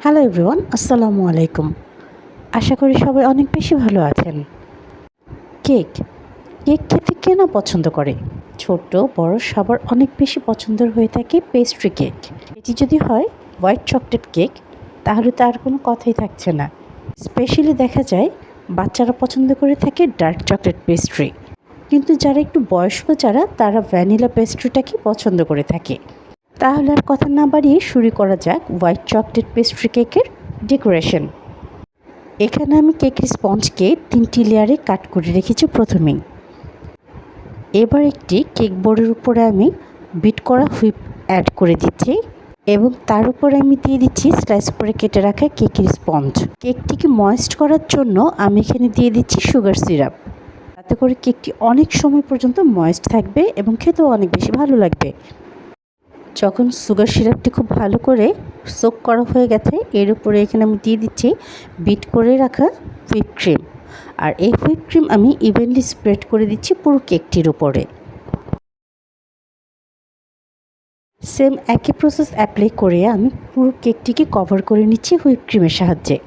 Hello everyone, আসসালামু আলাইকুম। আশা করি সবাই অনেক বেশি ভালো আছেন। কেক কেক খেতে কে না পছন্দ করে? ছোট বড় সবার অনেক বেশি পছন্দের হয়ে থাকে পেস্ট্রি কেক। এটি যদি হয় হোয়াইট চকলেট কেক, তাহলে তো আর কোনো কথাই থাকছে না। স্পেশালি দেখা যায় বাচ্চারা পছন্দ করে থাকে ডার্ক চকলেট পেস্ট্রি, কিন্তু যারা একটু বয়স্ক তারা ভ্যানিলা পেস্ট্রিটাকে পছন্দ করে থাকে। তাহলে আর কথা না বাড়িয়ে শুরু করা যাক হোয়াইট চকলেট পেস্ট্রি কেকের ডেকোরেশন। এখানে আমি কেকের স্পঞ্জকে 3টি লেয়ারে কাট করে রেখেছি প্রথমেই। এবার একটি কেক বোর্ডের উপরে আমি বিট করা হুইপ অ্যাড করে দিচ্ছি এবং তার উপরে আমি দিয়ে দিচ্ছি স্লাইস করে কেটে রাখা কেকের স্পঞ্জ। কেকটিকে ময়েস্ট করার জন্য আমি এখানে দিয়ে দিচ্ছি সুগার সিরাপ। তাতে করে কেকটি অনেক সময় পর্যন্ত ময়েস্ট থাকবে এবং খেতেও অনেক বেশি ভালো লাগবে। যখন সুগার সিরাপটি খুব ভালো করে সোক করা হয়ে গেছে, এর উপরে এখানে আমি দিয়ে দিচ্ছি বিট করে রাখা হুইপ ক্রিম। আর এই হুইপ ক্রিম আমি ইভেনলি স্প্রেড করে দিচ্ছি পুরো কেকটির উপরে। সেম একই প্রসেস অ্যাপ্লাই করে আমি পুরো কেকটিকে কভার করে নিচ্ছি হুইপ ক্রিমের সাহায্যে।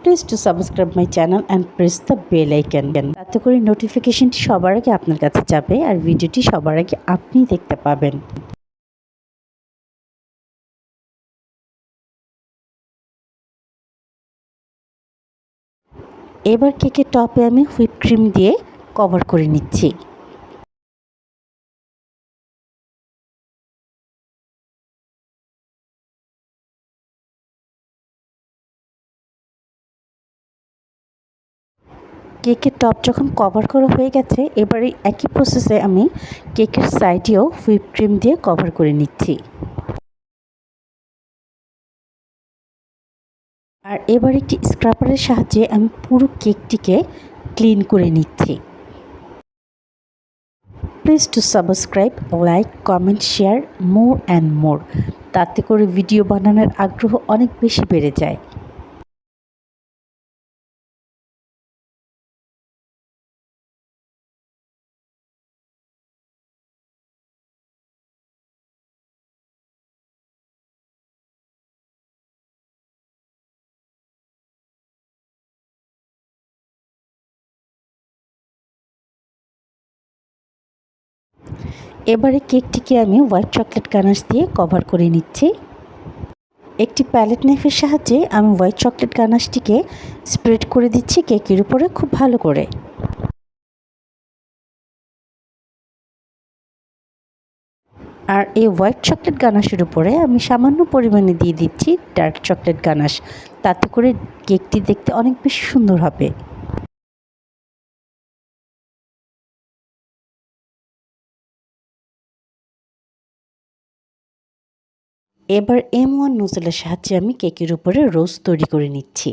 Please to subscribe my channel and press the bell icon. তাতে করে নোটিফিকেশনটি সবার আগে আপনার কাছে যাবে আর ভিডিওটি সবার আগে আপনি দেখতে পাবেন। এবার কেকের টপে আমি হুইপ ক্রিম দিয়ে কভার করে নিচ্ছি। কেকের টপ যখন কভার করা হয়ে গেছে, এবারে একই প্রসেসে আমি কেকের সাইডেও হুইপ ক্রিম দিয়ে কভার করে নিচ্ছি। আর এবার একটি স্ক্রাবারের সাহায্যে আমি পুরো কেকটিকে ক্লিন করে নিচ্ছি। Please to subscribe, like, comment, share more and more. তাতে করে ভিডিও বানানোর আগ্রহ অনেক বেশি বেড়ে যায়। এবারে কেকটিকে আমি হোয়াইট চকলেট গানাশ দিয়ে কভার করে নিচ্ছি। একটি প্যালেট নাইফের সাহায্যে আমি হোয়াইট চকলেট গানাশটিকে স্প্রেড করে দিচ্ছি কেকের উপরে খুব ভালো করে। আর এই হোয়াইট চকলেট গানাশের উপরে আমি সামান্য পরিমাণে দিয়ে দিচ্ছি ডার্ক চকলেট গানাশ। তাতে করে কেকটি দেখতে অনেক বেশি সুন্দর হবে। এবার M1 নোজেলের সাহায্যে আমি কেকের উপরে রোজ তৈরি করে নিচ্ছি।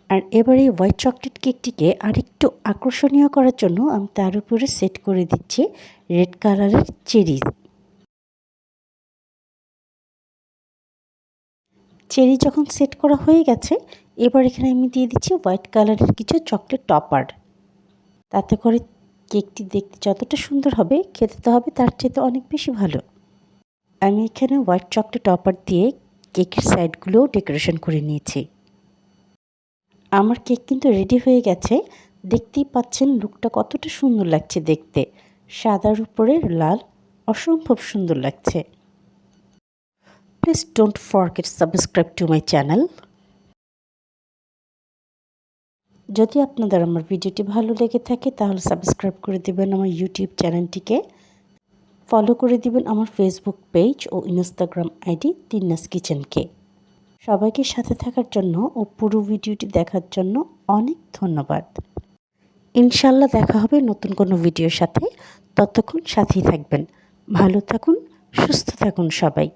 আর এবার এই হোয়াইট চকলেট কেকটিকে আরেকটু আকর্ষণীয় করার জন্য আমি তার উপরে সেট করে দিচ্ছি রেড কালারের চেরি। চেরি যখন সেট করা হয়ে গেছে, এবার এখানে আমি দিয়ে দিচ্ছি হোয়াইট কালারের কিছু চকলেট টপার। তাতে করে কেকটি দেখতে যতটা সুন্দর হবে, খেতে তো হবে তার চেয়ে অনেক বেশি ভালো। আমি এখানে হোয়াইট চকলেট টপার দিয়ে কেকের সাইডগুলোও ডেকোরেশন করে নিয়েছি। আমার কেক কিন্তু রেডি হয়ে গেছে। দেখতেই পাচ্ছেন লুকটা কতটা সুন্দর লাগছে দেখতে। সাদার উপরে লাল, অসম্ভব সুন্দর লাগছে। Please don't forget subscribe to my channel. যদি আপনাদের আমার ভিডিওটি ভালো লেগে থাকে তাহলে সাবস্ক্রাইব করে দেবেন আমার ইউটিউব চ্যানেলটিকে। ফলো করে দিবেন আমার ফেসবুক পেজ ও ইনস্টাগ্রাম আইডি তিন্নাস কিচেনকে। সবাইকে সাথে থাকার জন্য ও পুরো ভিডিওটি দেখার জন্য অনেক ধন্যবাদ। ইনশাল্লাহ দেখা হবে নতুন কোনো ভিডিওর সাথে। ততক্ষণ সাথেই থাকবেন। ভালো থাকুন, সুস্থ থাকুন সবাই।